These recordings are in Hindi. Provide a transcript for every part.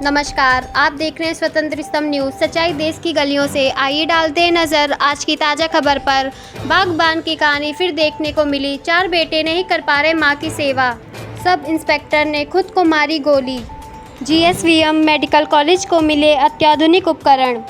नमस्कार, आप देख रहे हैं स्वतंत्र स्तंभ न्यूज़। सच्चाई देश की गलियों से। आइए डालते हैं नज़र आज की ताज़ा खबर पर। बागबान की कहानी फिर देखने को मिली। 4 बेटे नहीं कर पा रहे मां की सेवा, सब इंस्पेक्टर ने खुद को मारी गोली। जीएसवीएम मेडिकल कॉलेज को मिले अत्याधुनिक उपकरण।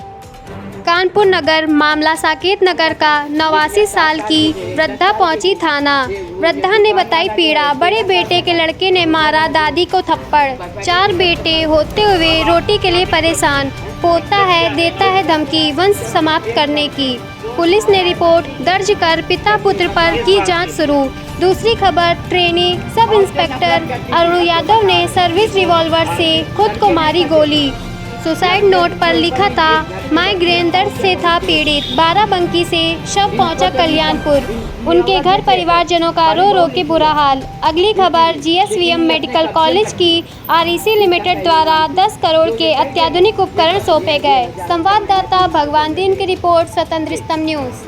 कानपुर नगर मामला साकेत नगर का 89 साल की वृद्धा पहुंची थाना। वृद्धा ने बताई पीड़ा, बड़े बेटे के लड़के ने मारा दादी को थप्पड़। 4 बेटे होते हुए रोटी के लिए परेशान, पोता है देता है धमकी वंश समाप्त करने की। पुलिस ने रिपोर्ट दर्ज कर पिता पुत्र पर की जांच शुरू। दूसरी खबर, trainee sub inspector Arun Yadav ने सर्विस रिवॉल्वर से खुद को मारी गोली। सुसाइड नोट पर लिखा था, माइग्रेन दर्द से था पीड़ित, बाराबंकी से शव पहुंचा कल्याणपुर। उनके घर परिवारजनों का रो रो के बुरा हाल। अगली खबर, जीएसवीएम मेडिकल कॉलेज की आरईसी लिमिटेड द्वारा 10 करोड़ के अत्याधुनिक उपकरण सौंपे गए। संवाददाता भगवान दीन की रिपोर्ट, स्वतंत्र स्तंभ न्यूज़।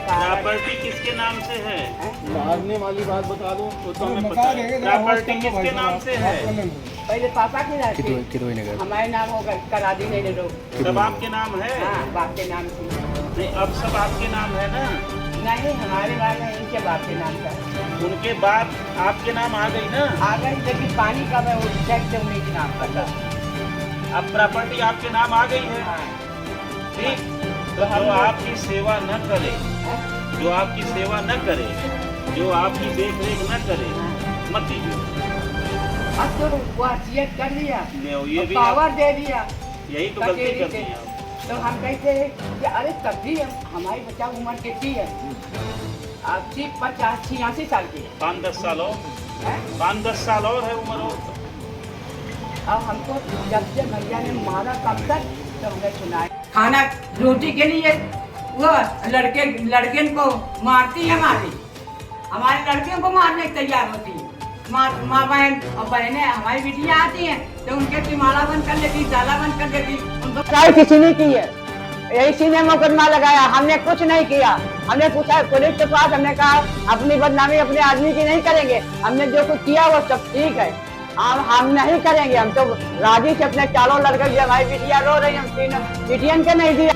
प्रॉपर्टी किसके नाम से है? मारने वाली बात बता दो तो हमें पता है। प्रॉपर्टी किसके नाम से है? पहले पापा की रहती, हमारे नाम होगा, करा दी नहीं लोग। सब आपके नाम है? हाँ, बाप के नाम थी। नहीं, अब सब आपके नाम है ना? नहीं, हमारे बाप है, इनके बाप के नाम का। उनके बाद आपके नाम आ गई ना? आ गई, लेकिन पानी का मैं उस चेक से उन्हीं के नाम का था। अब प्रॉपर्टी आपके नाम आ गई है। हाँ। ठीक, तो जो आपकी सेवा न करे, जो आपकी सेवा न करे, जो आपकी देख रेख न करे, मत दीजिए। अब तो वसीयत कर दिया, ये भी पावर दे दिया, यही तो गलती कर दी है। तो हम कहते हैं कि अरे तब भी हमारी बच्चा उम्र कितनी है? अब सिर्फ 85 साल की है। 5-10 साल और 5-10 साल और है उम्र और। अब हमको जब से भैया ने मारा तब तक तो हमने सुना खाना रोटी के लिए वो लड़के को मारती है, हमारे लड़कियों को मारने तैयार होती है। माँ बहन और बहनें हमारी बेटियाँ आती हैं तो उनके तिमाड़ा बंद कर लेती, जाला बंद कर देती। उनको ट्राई किसी ने की है, इसी ने मुकदमा लगाया, हमने कुछ नहीं किया। हमने पूछा पुलिस के पास, हमने कहा अपनी बदनामी अपने आदमी की नहीं करेंगे, हमने जो कुछ किया वो सब ठीक है, हम नहीं करेंगे। हम तो राजी से अपने चारों लड़के जब हमारी बिटिया रो रही, हम 3 बिटियन के नहीं दिया।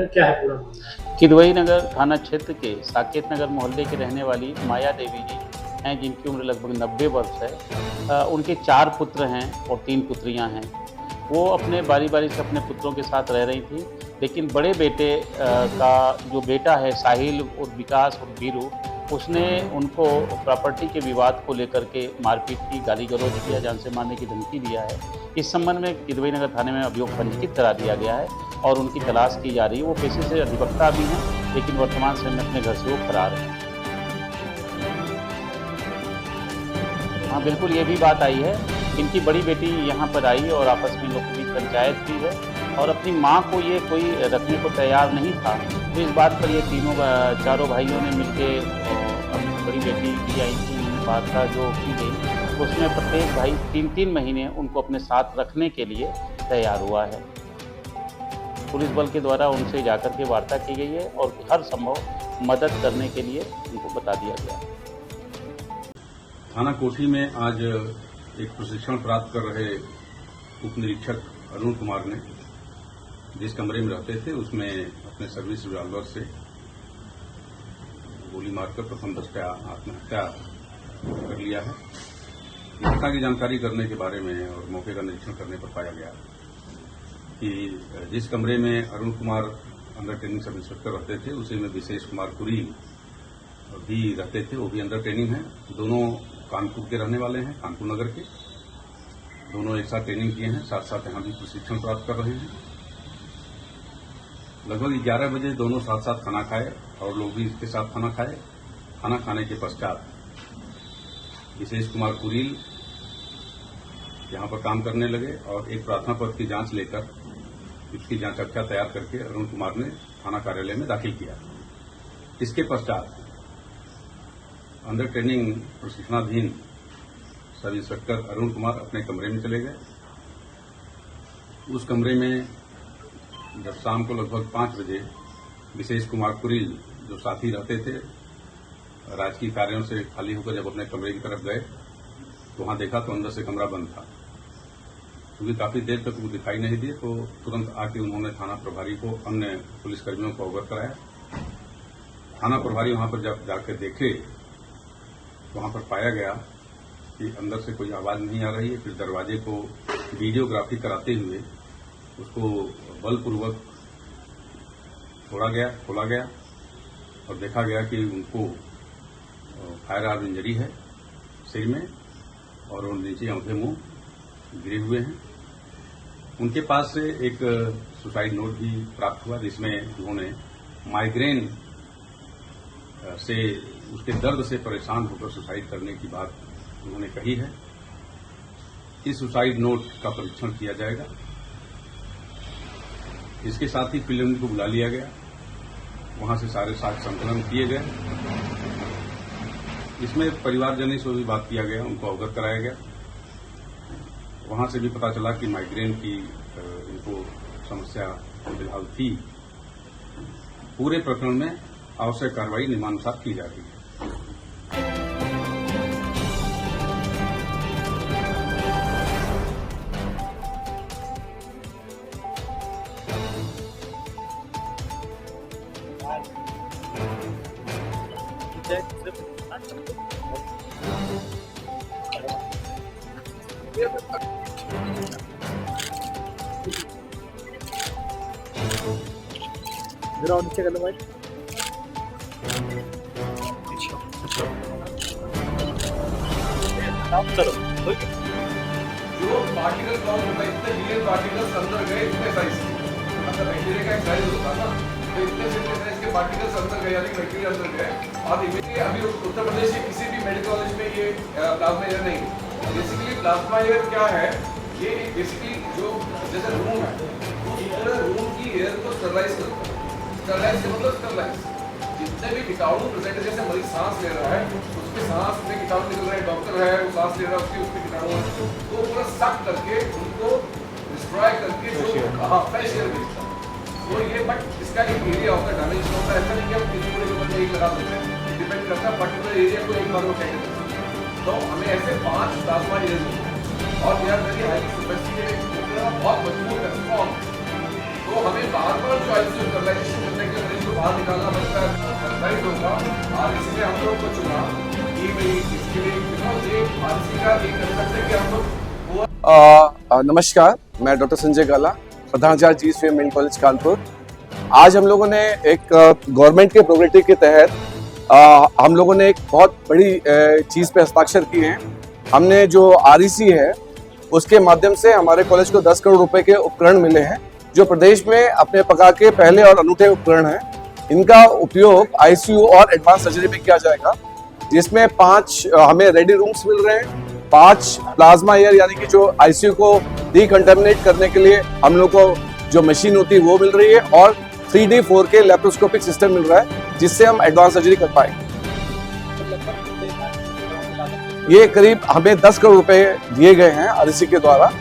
क्या है पूरा मामला? किदवई नगर थाना क्षेत्र के साकेत नगर मोहल्ले के रहने वाली माया देवी जी हैं, जिनकी उम्र लगभग 90 वर्ष है। उनके 4 पुत्र हैं और 3 पुत्रियां हैं। वो अपने बारी बारी से अपने पुत्रों के साथ रह रही थी, लेकिन बड़े बेटे का जो बेटा है साहिल और विकास और वीरू, उसने उनको प्रॉपर्टी के विवाद को लेकर के मारपीट की, गाली गलौज किया, जान से मारने की धमकी दिया है। इस संबंध में किदवई नगर थाने में अभियोग पंजीकृत करा दिया गया है और उनकी तलाश की जा रही है। वो पेशे से अधिवक्ता भी हैं, लेकिन वर्तमान समय में अपने घर से वो फरार हैं। हाँ, बिल्कुल ये भी बात आई है, इनकी बड़ी बेटी यहाँ पर आई और आपस में लोगों की पंचायत की है और अपनी माँ को ये कोई रखने को तैयार नहीं था। तो इस बात पर ये चारों भाइयों ने मिलकर अपनी बड़ी बेटी की आई थी। वार्ता जो की गई उसमें प्रत्येक भाई 3-3 महीने उनको अपने साथ रखने के लिए तैयार हुआ है। पुलिस बल के द्वारा उनसे जाकर के वार्ता की गई है और हर संभव मदद करने के लिए उनको बता दिया गया। थाना कोठी में आज एक प्रशिक्षण प्राप्त कर रहे उप निरीक्षक अरुण कुमार ने जिस कमरे में रहते थे उसमें अपने सर्विस रिवॉल्वर से गोली मारकर प्रथम दृष्टया आत्महत्या कर लिया है। घटना की जानकारी करने के बारे में और मौके का निरीक्षण करने पर पाया गया कि जिस कमरे में Arun Kumar under training sub inspector रहते थे उसी में विशेष कुमार कुरील भी रहते थे, वो भी अंडर ट्रेनिंग है। दोनों कानपुर के रहने वाले हैं, कानपुर नगर के। दोनों एक साथ ट्रेनिंग किए हैं, साथ साथ यहां भी प्रशिक्षण प्राप्त कर रहे हैं। लगभग 11 बजे दोनों साथ साथ खाना खाए और लोग भी इसके साथ खाना खाए। खाना खाने के पश्चात विशेष कुमार कुरील यहां पर काम करने लगे और एक प्रार्थना पत्र की जांच लेकर इसकी जांच अर्चा तैयार करके अरुण कुमार ने थाना कार्यालय में दाखिल किया। इसके पश्चात under training प्रशिक्षणाधीन sub inspector Arun Kumar अपने कमरे में चले गए। उस कमरे में जब शाम को लगभग 5 बजे विशेष कुमार कुरील जो साथी रहते थे, राजकीय कार्यों से खाली होकर जब अपने कमरे की तरफ गए तो वहां देखा तो अंदर से कमरा बंद था। क्योंकि काफी देर तक वो दिखाई नहीं दिए तो तुरंत आके उन्होंने थाना प्रभारी को, अन्य पुलिसकर्मियों को अवगत कराया। थाना प्रभारी वहां पर जब जाकर देखे तो वहां पर पाया गया कि अंदर से कोई आवाज नहीं आ रही है। फिर दरवाजे को वीडियोग्राफी कराते हुए उसको बलपूर्वक खोला गया और देखा गया कि उनको फायर आर्म इंजरी है सिर में और वो नीचे औंधे मुंह गिरे हुए हैं। उनके पास से एक सुसाइड नोट भी प्राप्त हुआ जिसमें उन्होंने माइग्रेन से, उसके दर्द से परेशान होकर सुसाइड करने की बात उन्होंने कही है। इस सुसाइड नोट का परीक्षण किया जाएगा। इसके साथ ही फिल्म को बुला लिया गया, वहां से सारे साक्ष्य संकलन किए गए। इसमें परिवारजनों से भी बात किया गया, उनको अवगत कराया गया। वहां से भी पता चला कि माइग्रेन की इनको समस्या फिलहाल थी। पूरे प्रकरण में आवश्यक कार्रवाई नियमानुसार की जा रही है। जरा और नीचे कर लो भाई। जो पार्टिकल काउंट होता है, इतने मिलियन पार्टिकल्स अंदर गए, इतने साइज, मतलब बैक्टीरिया का एक साइज होता है ना, तो इतने से इतने साइज के पार्टिकल्स अंदर गए, यानी बैक्टीरिया अंदर गए। और इमीडिएटली अभी उत्तर प्रदेश के किसी भी मेडिकल कॉलेज में ये प्लाज्मा एयर नहीं है। बेसिकली प्लाज्मा एयर क्या है, ये बेसिकली जो जैसे रूम है, तो रूम की एयर को स्टरलाइज करता है। स्टरलाइज से मतलब स्टरलाइज, जितने भी कीटाणु प्रेजेंट है, जैसे मरीज सांस ले रहा है, उसके सांस में कीटाणु निकल रहे हैं, डॉक्टर है वो सांस ले रहा है, उसके कीटाणु है, तो पूरा सक करके उनको डिस्ट्रॉय करके जो फ्रेश एयर भेजता है। तो ये बट इसका एक एरिया होता है, डायमेंशन होता है। ऐसा नहीं कि हम किसी पूरे के एक लगा देते हैं, डिपेंड करता है पर्टिकुलर एरिया को एक बार में कैसे करते हैं। तो हमें ऐसे 5 प्लाज्मा एयर और they are very highly sophisticated, बहुत मजबूत है, स्ट्रॉन्ग। तो हमें बार-बार जो आईसीयू स्टरलाइजेशन करने के लिए मरीज को बाहर निकालना पड़ता है, सरप्राइज होगा। और इसलिए हम लोग को चुना कि भाई इसके लिए ये आरसी का एक कर सकते हैं कि हम लोग। नमस्कार, मैं डॉक्टर संजय गाला, प्रधानाचार्य GSVM मेडिकल कॉलेज कानपुर। आज हम लोगों ने एक गवर्नमेंट के प्रोग्रेटिव के तहत हम लोगों ने एक बहुत बड़ी चीज़ पे हस्ताक्षर किए हैं। हमने जो REC है उसके माध्यम से हमारे कॉलेज को 10 करोड़ रुपए के उपकरण मिले हैं, जो प्रदेश में अपने प्रकार के पहले और अनूठे उपकरण हैं। इनका उपयोग ICU और एडवांस सर्जरी में किया जाएगा, जिसमें 5 हमें रेडी रूम्स मिल रहे हैं, 5 प्लाज्मा एयर यानी कि जो ICU को डिकंटामिनेट करने के लिए हम लोग को जो मशीन होती है वो मिल रही है, और 3D 4K लैप्रोस्कोपिक सिस्टम मिल रहा है, जिससे हम एडवांस सर्जरी कर पाएंगे। ये करीब हमें 10 करोड़ रुपए दिए गए हैं REC के द्वारा,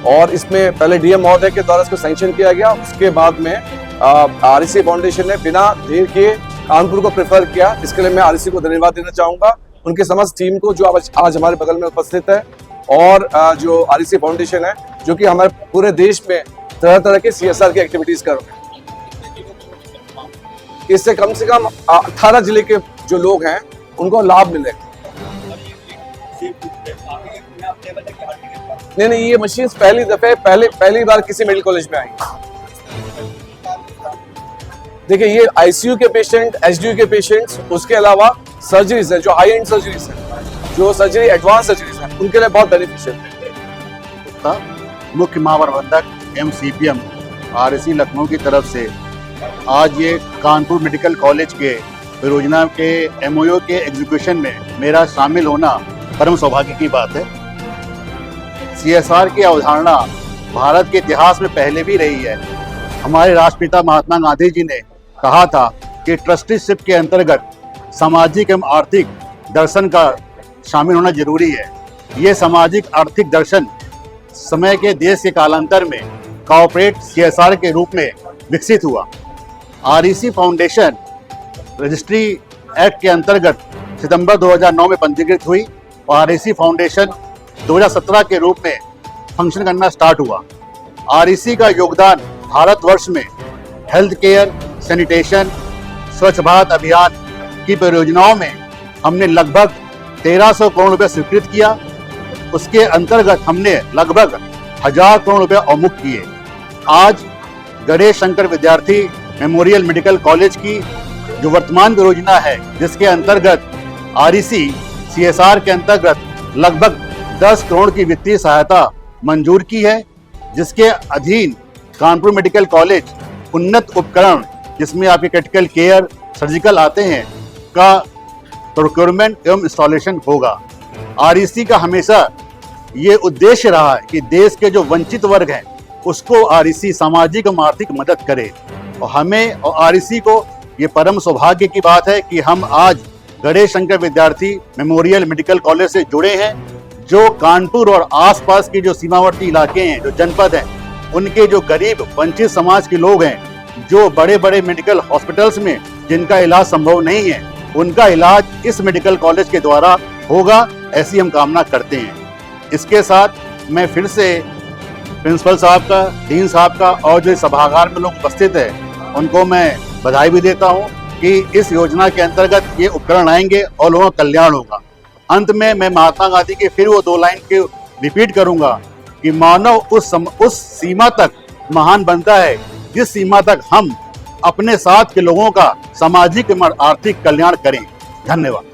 और इसमें पहले DM महोदय के द्वारा इसको सैंक्शन किया गया। उसके बाद में REC फाउंडेशन ने बिना देर किए कानपुर को प्रेफर किया। इसके लिए मैं REC को धन्यवाद देना चाहूंगा, उनके समस्त टीम को जो आज हमारे बगल में उपस्थित है, और जो REC फाउंडेशन है जो कि हमारे पूरे देश में तरह तरह के CSR की एक्टिविटीज कर रहे हैं। इससे कम से कम 18 जिले के जो लोग हैं उनको लाभ मिलेगा। नहीं, ये मशीन पहली बार किसी मेडिकल कॉलेज में आई। देखिए, ये ICU के पेशेंट, HDU के पेशेंट्स, उसके अलावा सर्जरीज है जो हाई एंड सर्जरीज है, जो सर्जरी एडवांस सर्जरीज है, उनके लिए बहुत बेनिफिशियल है। मुख्य महाप्रबंधक MCPM REC लखनऊ की तरफ से आज ये कानपुर मेडिकल कॉलेज के परियोजना के MOU के एग्जीक्यूशन में मेरा शामिल होना परम सौभाग्य की बात है। CSR की अवधारणा भारत के इतिहास में पहले भी रही है। हमारे राष्ट्रपिता महात्मा गांधी जी ने कहा था कि ट्रस्टीशिप के अंतर्गत सामाजिक एवं आर्थिक दर्शन का शामिल होना जरूरी है। ये सामाजिक आर्थिक दर्शन समय के देश के कालांतर में कॉर्पोरेट CSR के रूप में विकसित हुआ। आरईसी फाउंडेशन रजिस्ट्री एक्ट के अंतर्गत सितंबर 2009 में पंजीकृत हुई और आरईसी फाउंडेशन 2017 के रूप में फंक्शन करना स्टार्ट हुआ। आरईसी का योगदान भारतवर्ष में हेल्थ केयर, सैनिटेशन, स्वच्छ भारत अभियान की परियोजनाओं में हमने लगभग 1300 करोड़ रुपए स्वीकृत किया। उसके अंतर्गत हमने लगभग 1000 करोड़ रुपए अवमुक्त किए। आज गणेश शंकर विद्यार्थी मेमोरियल मेडिकल कॉलेज की जो वर्तमान परियोजना है, जिसके अंतर्गत आरईसी CSR के अंतर्गत लगभग 10 करोड़ की वित्तीय सहायता मंजूर की है, जिसके अधीन कानपुर मेडिकल कॉलेज उन्नत उपकरण जिसमें आपके क्रिटिकल केयर, सर्जिकल आते हैं का प्रोक्योरमेंट एवं इंस्टॉलेशन होगा। आरईसी का हमेशा ये उद्देश्य रहा है कि देश के जो वंचित वर्ग हैं उसको आरईसी सामाजिक और आर्थिक मदद करे, और हमें और आरईसी को ये परम सौभाग्य की बात है कि हम आज गणेश शंकर विद्यार्थी मेमोरियल मेडिकल कॉलेज से जुड़े हैं, जो कानपुर और आसपास के जो सीमावर्ती इलाके हैं, जो जनपद हैं, उनके जो गरीब वंचित समाज के लोग हैं, जो बड़े बड़े मेडिकल हॉस्पिटल्स में जिनका इलाज संभव नहीं है, उनका इलाज इस मेडिकल कॉलेज के द्वारा होगा, ऐसी हम कामना करते हैं। इसके साथ मैं फिर से प्रिंसिपल साहब का, डीन साहब का और जो सभागार में लोग उपस्थित हैं उनको मैं बधाई भी देता हूं कि इस योजना के अंतर्गत ये उपकरण आएंगे और लोगों का कल्याण होगा। अंत में मैं महात्मा गांधी के फिर वो 2 लाइन के रिपीट करूंगा कि मानव उस सीमा तक महान बनता है जिस सीमा तक हम अपने साथ के लोगों का सामाजिक और आर्थिक कल्याण करें। धन्यवाद।